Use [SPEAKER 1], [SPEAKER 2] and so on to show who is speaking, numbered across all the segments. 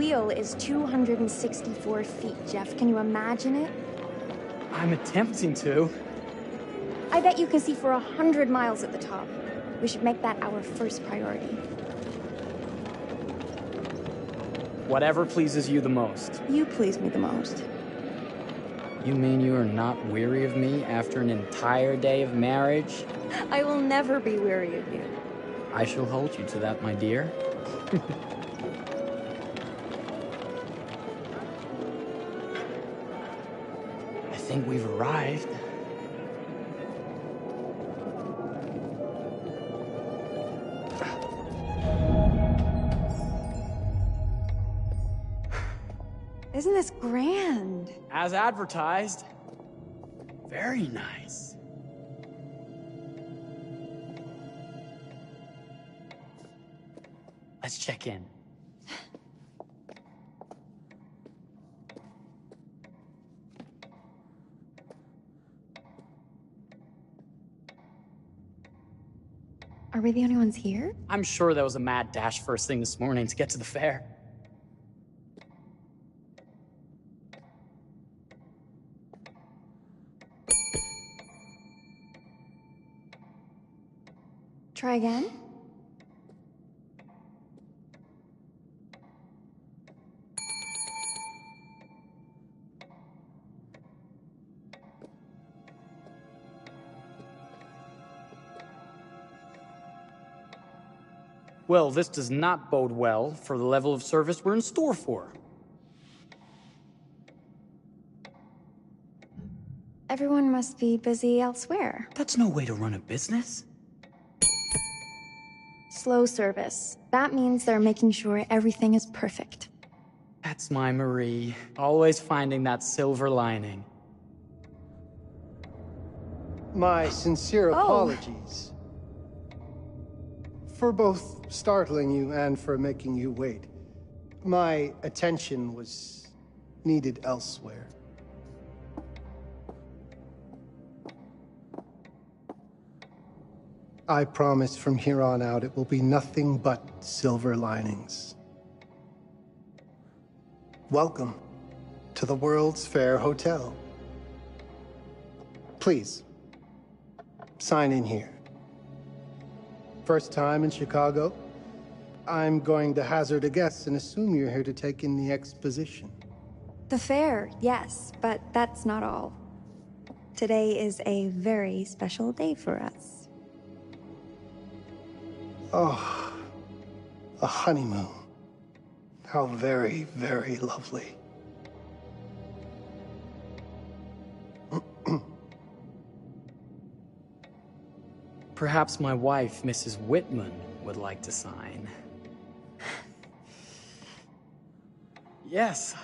[SPEAKER 1] wheel is 264 feet, Jeff. Can you imagine it?
[SPEAKER 2] I'm attempting to.
[SPEAKER 1] I bet you can see for 100 miles at the top. We should make that our first priority.
[SPEAKER 2] Whatever pleases you the most.
[SPEAKER 1] You please me the most.
[SPEAKER 2] You mean you are not weary of me after an entire day of marriage?
[SPEAKER 1] I will never be weary of you.
[SPEAKER 2] I shall hold you to that, my dear. I think we've arrived.
[SPEAKER 1] Isn't this grand?
[SPEAKER 2] As advertised. Very nice. Let's check in.
[SPEAKER 1] Are we the only ones here?
[SPEAKER 2] I'm sure that was a mad dash first thing this morning to get to the fair.
[SPEAKER 1] Try again?
[SPEAKER 2] Well, this does not bode well for the level of service we're in store for.
[SPEAKER 1] Everyone must be busy elsewhere.
[SPEAKER 2] That's no way to run a business.
[SPEAKER 1] Slow service. That means they're making sure everything is perfect.
[SPEAKER 2] That's my Marie, always finding that silver lining.
[SPEAKER 3] My sincere apologies. For both startling you and for making you wait. My attention was needed elsewhere. I promise from here on out it will be nothing but silver linings. Welcome to the World's Fair Hotel. Please, sign in here. First time in Chicago? I'm going to hazard a guess and assume you're here to take in the exposition.
[SPEAKER 1] The fair, yes, but that's not all. Today is a very special day for us.
[SPEAKER 3] Oh, a honeymoon. How very, very lovely.
[SPEAKER 2] Perhaps my wife, Mrs. Whitman, would like to sign. Yes,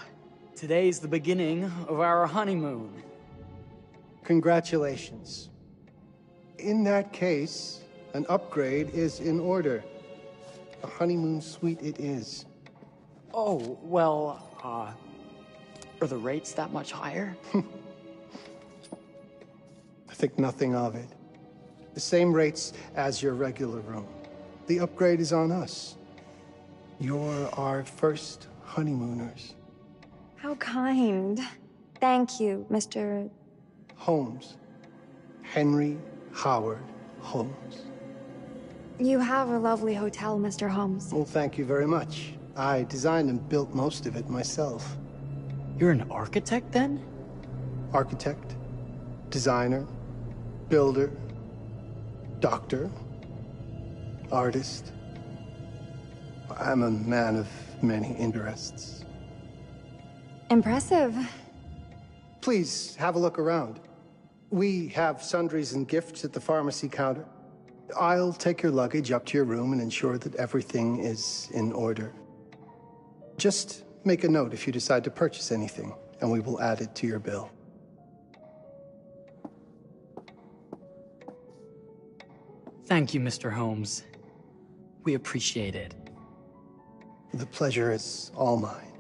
[SPEAKER 2] today's the beginning of our honeymoon.
[SPEAKER 3] Congratulations. In that case, an upgrade is in order. A honeymoon suite it is.
[SPEAKER 2] Oh, well, are the rates that much higher?
[SPEAKER 3] I think nothing of it. The same rates as your regular room. The upgrade is on us. You're our first honeymooners.
[SPEAKER 1] How kind. Thank you, Mr.
[SPEAKER 3] Holmes. Henry Howard Holmes.
[SPEAKER 1] You have a lovely hotel, Mr. Holmes.
[SPEAKER 3] Well, thank you very much. I designed and built most of it myself.
[SPEAKER 2] You're an architect, then?
[SPEAKER 3] Architect, designer, builder, doctor, artist. I'm a man of many interests.
[SPEAKER 1] Impressive.
[SPEAKER 3] Please, have a look around. We have sundries and gifts at the pharmacy counter. I'll take your luggage up to your room and ensure that everything is in order. Just make a note if you decide to purchase anything, and we will add it to your bill.
[SPEAKER 2] Thank you, Mr. Holmes. We appreciate it.
[SPEAKER 3] The pleasure is all mine.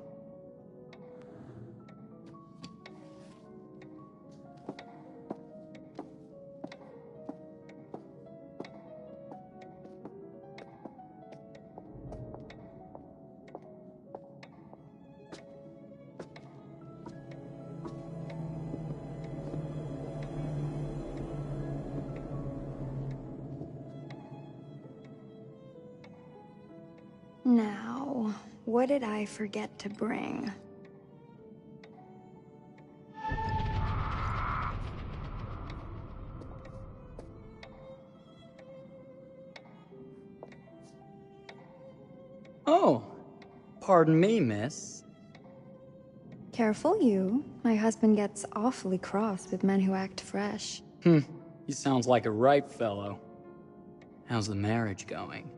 [SPEAKER 1] Now, what did I forget to bring?
[SPEAKER 2] Oh, pardon me, miss.
[SPEAKER 1] Careful you. My husband gets awfully cross with men who act fresh.
[SPEAKER 2] He sounds like a ripe fellow. How's the marriage going?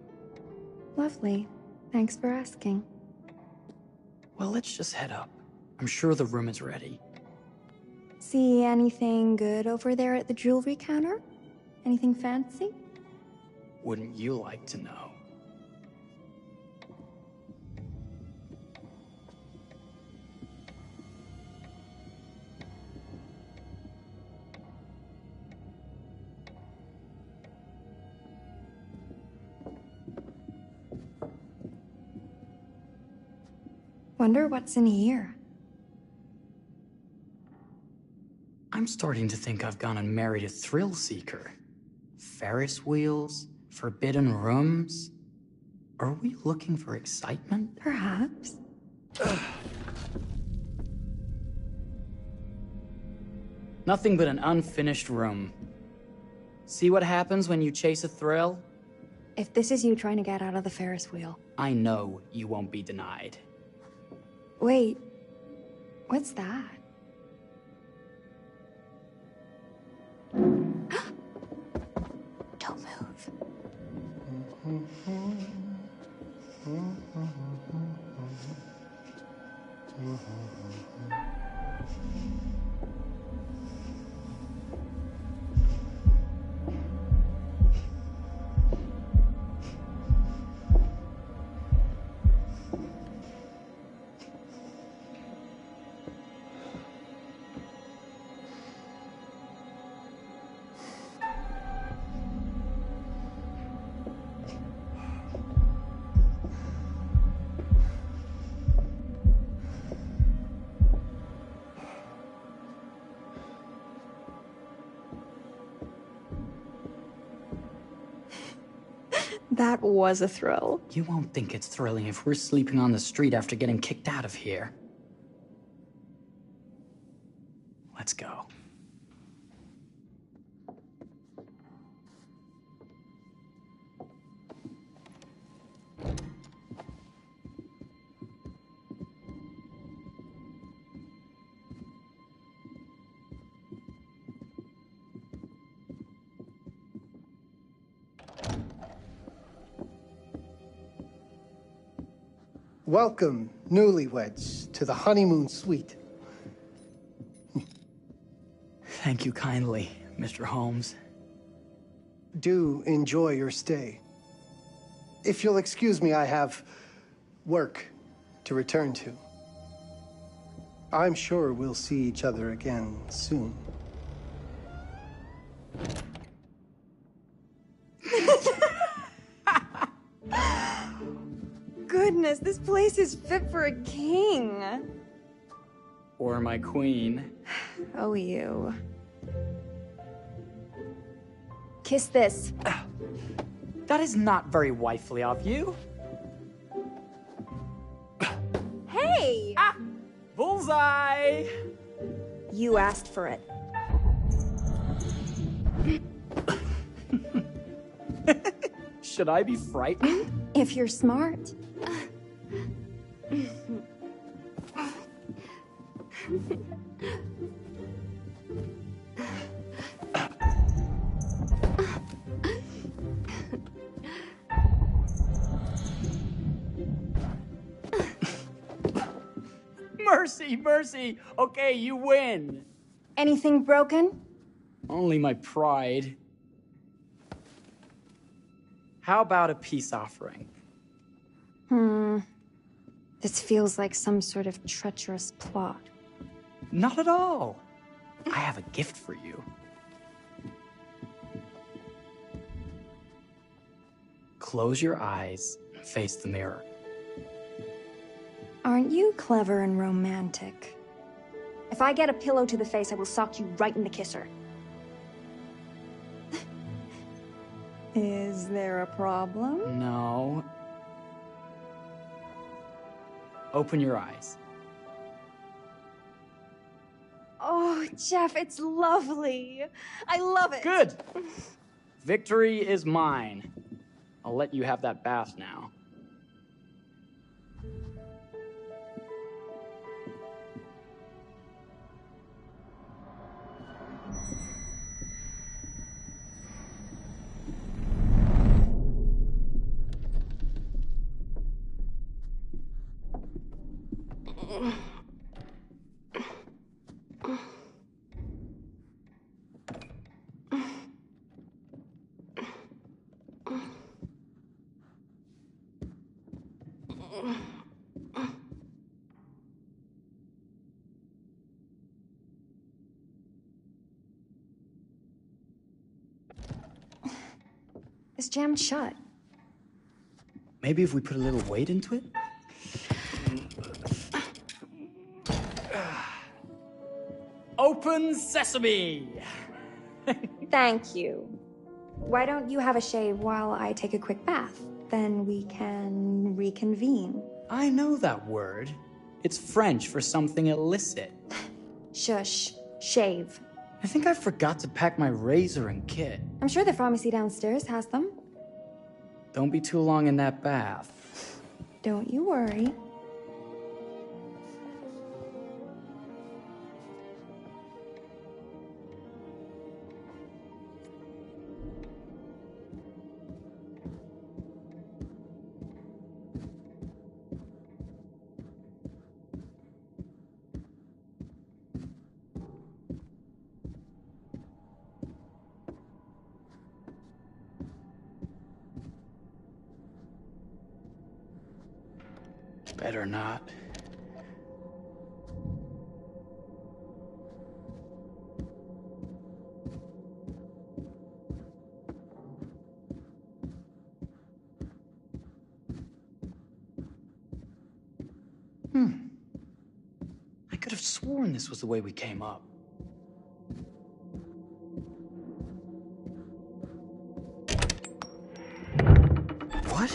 [SPEAKER 1] Lovely. Thanks for asking.
[SPEAKER 2] Well, let's just head up. I'm sure the room is ready.
[SPEAKER 1] See anything good over there at the jewelry counter? Anything fancy?
[SPEAKER 2] Wouldn't you like to know?
[SPEAKER 1] Wonder what's in here.
[SPEAKER 2] I'm starting to think I've gone and married a thrill seeker. Ferris wheels, forbidden rooms. Are we looking for excitement?
[SPEAKER 1] Perhaps.
[SPEAKER 2] Nothing but an unfinished room. See what happens when you chase a thrill?
[SPEAKER 1] If this is you trying to get out of the Ferris wheel.
[SPEAKER 2] I know you won't be denied.
[SPEAKER 1] Wait, what's that? Don't move. That was a thrill.
[SPEAKER 2] You won't think it's thrilling if we're sleeping on the street after getting kicked out of here. Let's go.
[SPEAKER 3] Welcome, newlyweds, to the honeymoon suite.
[SPEAKER 2] Thank you kindly, Mr. Holmes.
[SPEAKER 3] Do enjoy your stay. If you'll excuse me, I have work to return to. I'm sure we'll see each other again soon.
[SPEAKER 1] Goodness, this place is fit for a king.
[SPEAKER 2] Or my queen.
[SPEAKER 1] Oh, you. Kiss this.
[SPEAKER 2] That is not very wifely of you.
[SPEAKER 1] Hey!
[SPEAKER 2] Ah! Bullseye!
[SPEAKER 1] You asked for it.
[SPEAKER 2] Should I be frightened?
[SPEAKER 1] If you're smart.
[SPEAKER 2] Mercy, mercy! Okay, you win!
[SPEAKER 1] Anything broken?
[SPEAKER 2] Only my pride. How about a peace offering?
[SPEAKER 1] This feels like some sort of treacherous plot.
[SPEAKER 2] Not at all. I have a gift for you. Close your eyes and face the mirror.
[SPEAKER 1] Aren't you clever and romantic? If I get a pillow to the face, I will sock you right in the kisser. Is there a problem?
[SPEAKER 2] No. Open your eyes.
[SPEAKER 1] Oh, Jeff, it's lovely. I love it.
[SPEAKER 2] Good! Victory is mine. I'll let you have that bath now.
[SPEAKER 1] It's jammed shut.
[SPEAKER 2] Maybe if we put a little weight into it? Open sesame!
[SPEAKER 1] Thank you. Why don't you have a shave while I take a quick bath? Then we can reconvene.
[SPEAKER 2] I know that word. It's French for something illicit.
[SPEAKER 1] Shush. Shave.
[SPEAKER 2] I think I forgot to pack my razor and kit.
[SPEAKER 1] I'm sure the pharmacy downstairs has them.
[SPEAKER 2] Don't be too long in that bath.
[SPEAKER 1] Don't you worry.
[SPEAKER 2] Better not. I could have sworn this was the way we came up. What?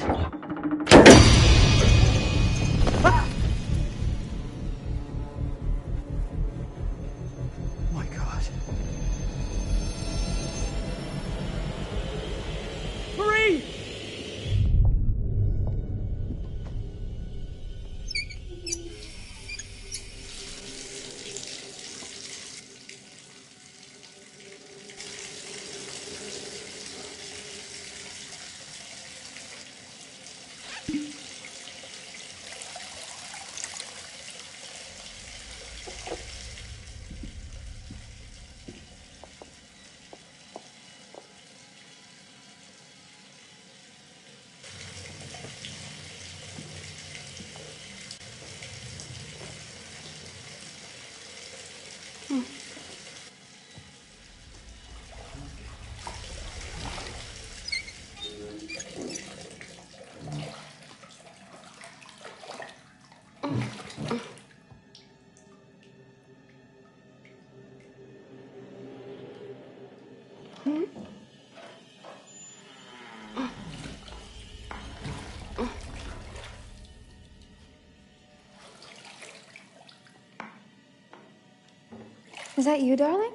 [SPEAKER 1] Is that you, darling?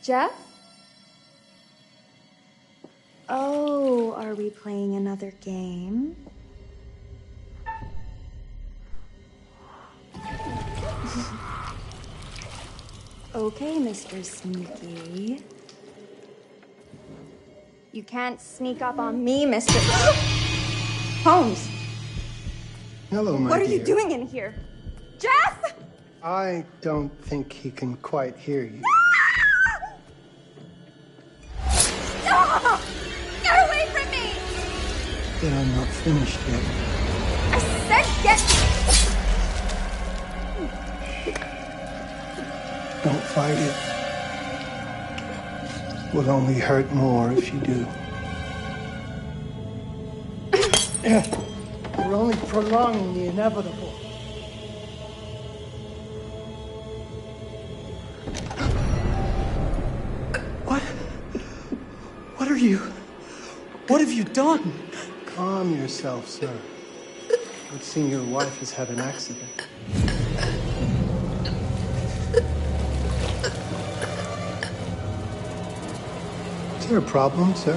[SPEAKER 1] Jeff? Oh, are we playing another game? Okay, Mr. Sneaky. You can't sneak up on me, Mr. Holmes!
[SPEAKER 3] Hello, my
[SPEAKER 1] What are
[SPEAKER 3] dear.
[SPEAKER 1] you doing in here? Jeff!
[SPEAKER 3] I don't think he can quite hear you.
[SPEAKER 1] Stop! Get away from me!
[SPEAKER 3] But I'm not finished yet.
[SPEAKER 1] I said get...
[SPEAKER 3] Don't fight it. Will only hurt more if you do. You're only prolonging the inevitable.
[SPEAKER 2] What are you? What have you done?
[SPEAKER 3] Calm Calm yourself, sir. It seems your wife has had an accident. Is there a problem, sir?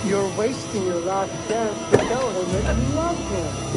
[SPEAKER 3] You're wasting your last chance to tell him that you love him.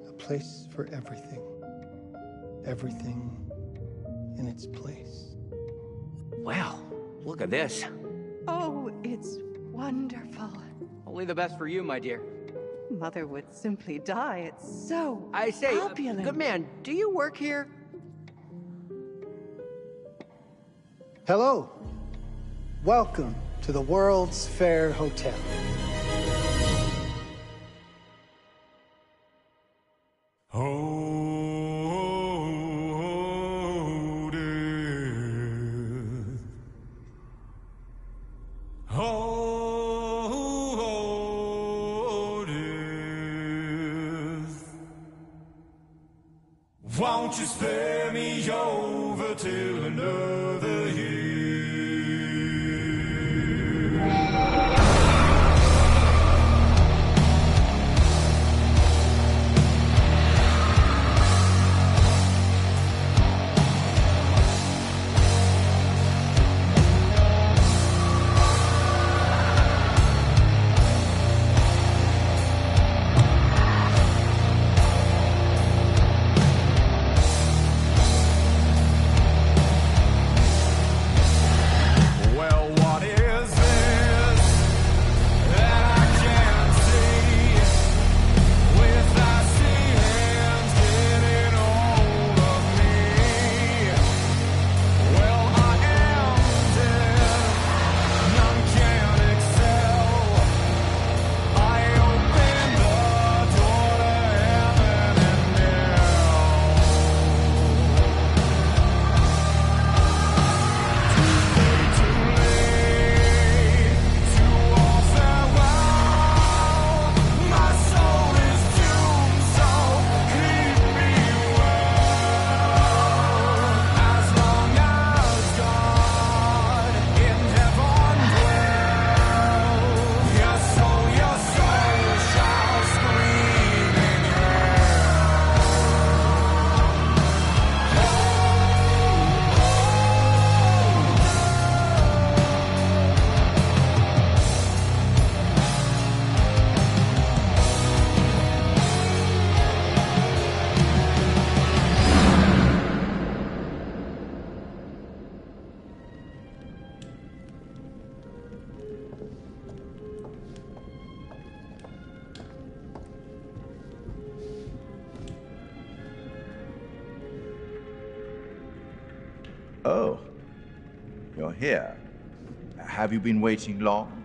[SPEAKER 3] A place for everything. Everything in its place.
[SPEAKER 4] Wow, look at this.
[SPEAKER 5] Oh, it's wonderful.
[SPEAKER 4] Only the best for you, my dear.
[SPEAKER 5] Mother would simply die. It's so
[SPEAKER 4] I say,
[SPEAKER 5] opulent.
[SPEAKER 4] good man, do you work here?
[SPEAKER 3] Hello. Welcome to the World's Fair Hotel.
[SPEAKER 6] Won't you spare me over till another year?
[SPEAKER 7] Oh, you're here. Have you been waiting long?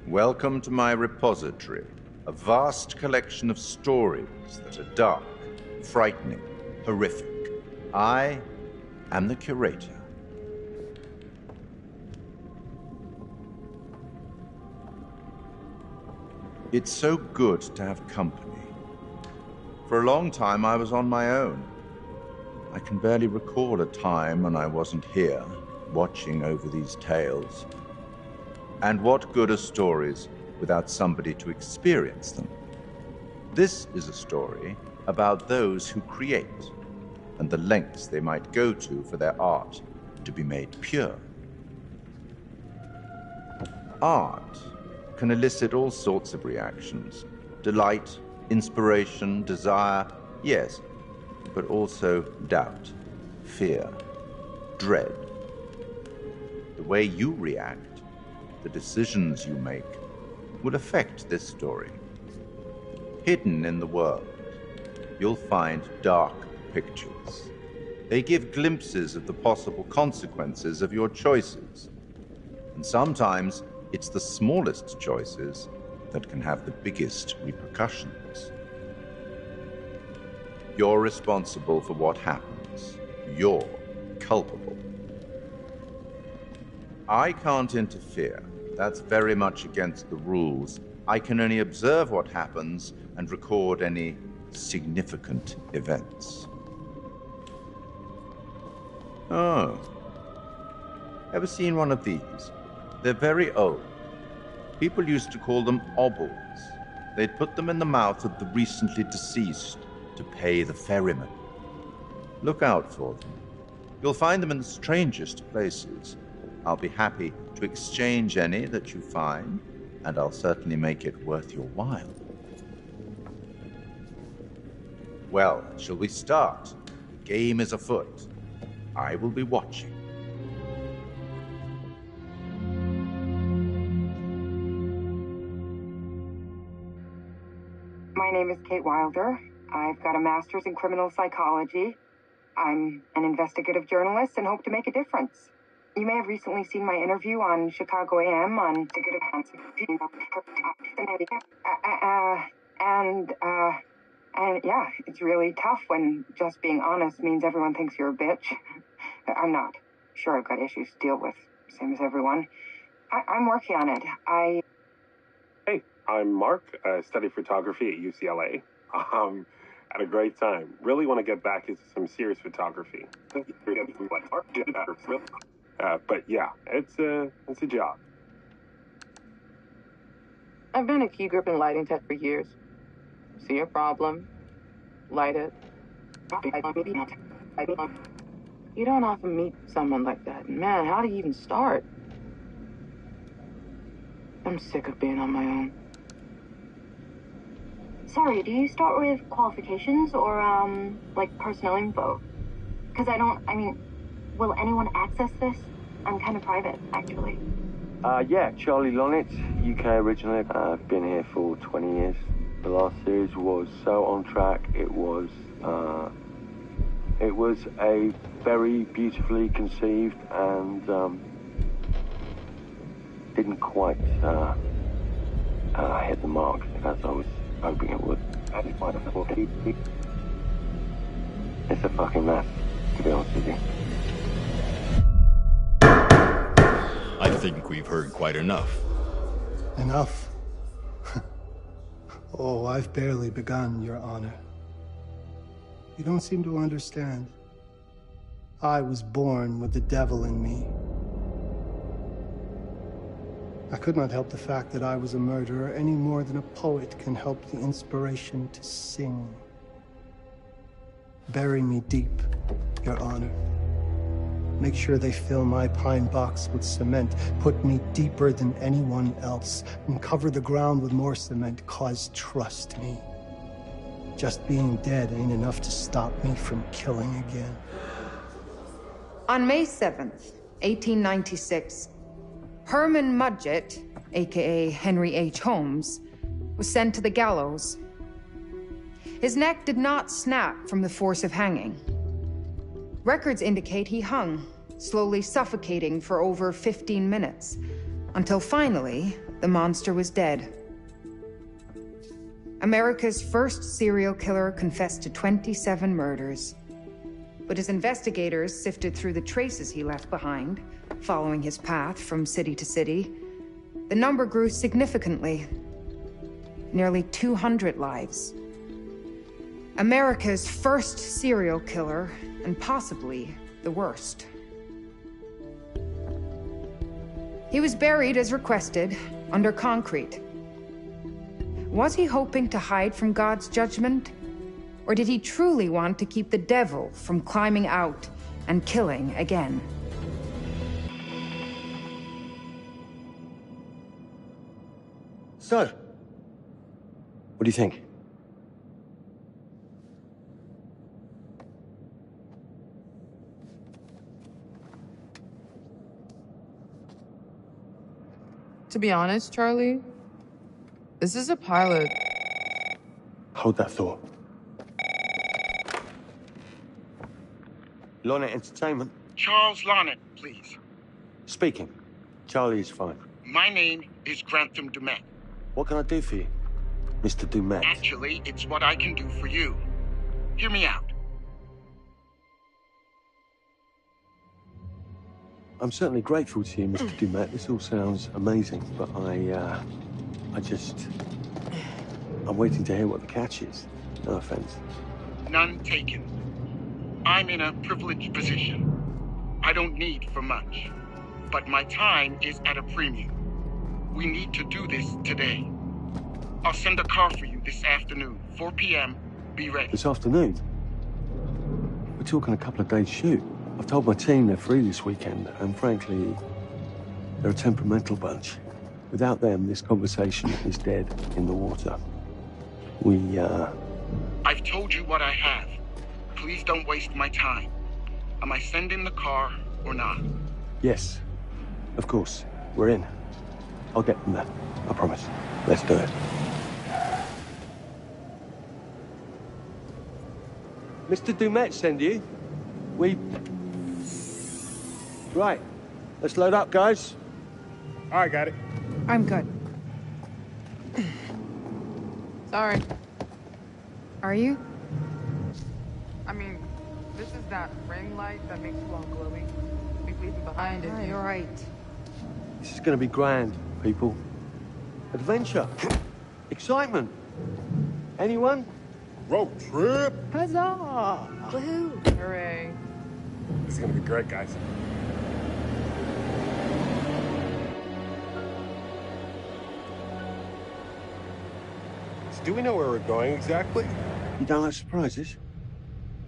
[SPEAKER 7] Welcome to my repository, a vast collection of stories that are dark, frightening, horrific. I am the curator. It's so good to have company. For a long time, I was on my own. I can barely recall a time when I wasn't here, watching over these tales. And what good are stories without somebody to experience them? This is a story about those who create, and the lengths they might go to for their art to be made pure. Art can elicit all sorts of reactions. Delight, inspiration, desire, yes, but also doubt, fear, dread. The way you react, the decisions you make, will affect this story. Hidden in the world, you'll find dark pictures. They give glimpses of the possible consequences of your choices. And sometimes it's the smallest choices that can have the biggest repercussions. You're responsible for what happens. You're culpable. I can't interfere. That's very much against the rules. I can only observe what happens and record any significant events. Oh. Ever seen one of these? They're very old. People used to call them obbles. They'd put them in the mouth of the recently deceased to pay the ferryman. Look out for them. You'll find them in the strangest places. I'll be happy to exchange any that you find, and I'll certainly make it worth your while. Well, shall we start? The game is afoot. I will be watching.
[SPEAKER 8] My name is Kate Wilder. I've got a master's in criminal psychology. I'm an investigative journalist and hope to make a difference. You may have recently seen my interview on Chicago AM on and yeah, it's really tough when just being honest means everyone thinks you're a bitch. I'm not. Sure, I've got issues to deal with, same as everyone. I'm working on it.
[SPEAKER 9] Hey, I'm Mark. I study photography at UCLA. Had a great time. Really want to get back into some serious photography. But yeah, it's a job.
[SPEAKER 10] I've been a key grip and lighting tech for years. See a problem, light it. You don't often meet someone like that. Man, how do you even start? I'm sick of being on my own.
[SPEAKER 11] Sorry, do you start with qualifications or, like personnel info? Because will anyone access this? I'm kind of private, actually.
[SPEAKER 12] Yeah, Charlie Lonitz, UK originally. I've been here for 20 years. The last series was so on track. It was a very beautifully conceived and didn't quite hit the mark as I was hoping it would. It's a fucking mess, to be honest with you.
[SPEAKER 13] I think we've heard quite enough.
[SPEAKER 3] Enough? Oh, I've barely begun, Your Honor. You don't seem to understand. I was born with the devil in me. I could not help the fact that I was a murderer any more than a poet can help the inspiration to sing. Bury me deep, Your Honor. Make sure they fill my pine box with cement. Put me deeper than anyone else. And cover the ground with more cement, 'cause trust me, just being dead ain't enough to stop me from killing again.
[SPEAKER 14] On May 7th, 1896, Herman Mudgett, aka Henry H. Holmes, was sent to the gallows. His neck did not snap from the force of hanging. Records indicate he hung, slowly suffocating for over 15 minutes, until finally, the monster was dead. America's first serial killer confessed to 27 murders. But as investigators sifted through the traces he left behind, following his path from city to city, the number grew significantly. Nearly 200 lives. America's first serial killer, and possibly the worst. He was buried as requested, under concrete. Was he hoping to hide from God's judgment? Or did he truly want to keep the devil from climbing out and killing again?
[SPEAKER 12] So, what do you think?
[SPEAKER 15] To be honest, Charlie, this is a pilot.
[SPEAKER 12] Hold that thought. Lonnet Entertainment.
[SPEAKER 16] Charles Lonnet, please.
[SPEAKER 12] Speaking. Charlie is fine.
[SPEAKER 16] My name is Grantham Dumet.
[SPEAKER 12] What can I do for you, Mr. Dumet?
[SPEAKER 16] Actually, it's what I can do for you. Hear me out.
[SPEAKER 12] I'm certainly grateful to you, Mr. Dumet. This all sounds amazing, but I'm waiting to hear what the catch is. No offense.
[SPEAKER 16] None taken. I'm in a privileged position. I don't need for much, but my time is at a premium. We need to do this today. I'll send a car for you this afternoon, 4 p.m. Be ready.
[SPEAKER 12] This afternoon? We're talking a couple of days shoot. I've told my team they're free this weekend, and frankly, they're a temperamental bunch. Without them, this conversation is dead in the water.
[SPEAKER 16] I've told you what I have. Please don't waste my time. Am I sending the car or not?
[SPEAKER 12] Yes, of course. We're in. I'll get them there. I promise. Let's do it. Mr. Dumet send you? Right. Let's load up, guys.
[SPEAKER 16] All right, got it.
[SPEAKER 14] I'm good.
[SPEAKER 15] Sorry.
[SPEAKER 14] Are you?
[SPEAKER 15] I mean, this is that ring light that makes you all glowy. We leave it behind if
[SPEAKER 14] You're right.
[SPEAKER 12] This is going to be grand, people. Adventure. Excitement. Anyone?
[SPEAKER 9] Road trip.
[SPEAKER 14] Huzzah! Woohoo!
[SPEAKER 15] Hooray.
[SPEAKER 9] This is gonna be great, guys. So do we know where we're going exactly?
[SPEAKER 12] You don't like surprises?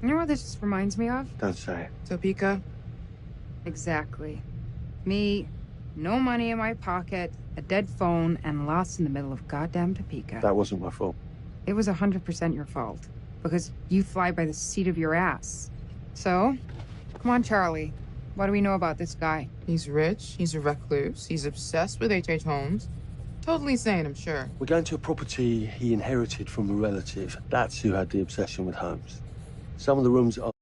[SPEAKER 14] You know what this just reminds me of?
[SPEAKER 12] Don't say it.
[SPEAKER 15] Topeka?
[SPEAKER 14] Exactly. Me, no money in my pocket, a dead phone, and lost in the middle of goddamn Topeka.
[SPEAKER 12] That wasn't my fault.
[SPEAKER 14] It was 100% your fault. Because you fly by the seat of your ass. So, come on, Charlie. What do we know about this guy?
[SPEAKER 15] He's rich, he's a recluse, he's obsessed with H.H. Holmes. Totally sane, I'm sure.
[SPEAKER 12] We're going to a property he inherited from a relative. That's who had the obsession with Holmes. Some of the rooms are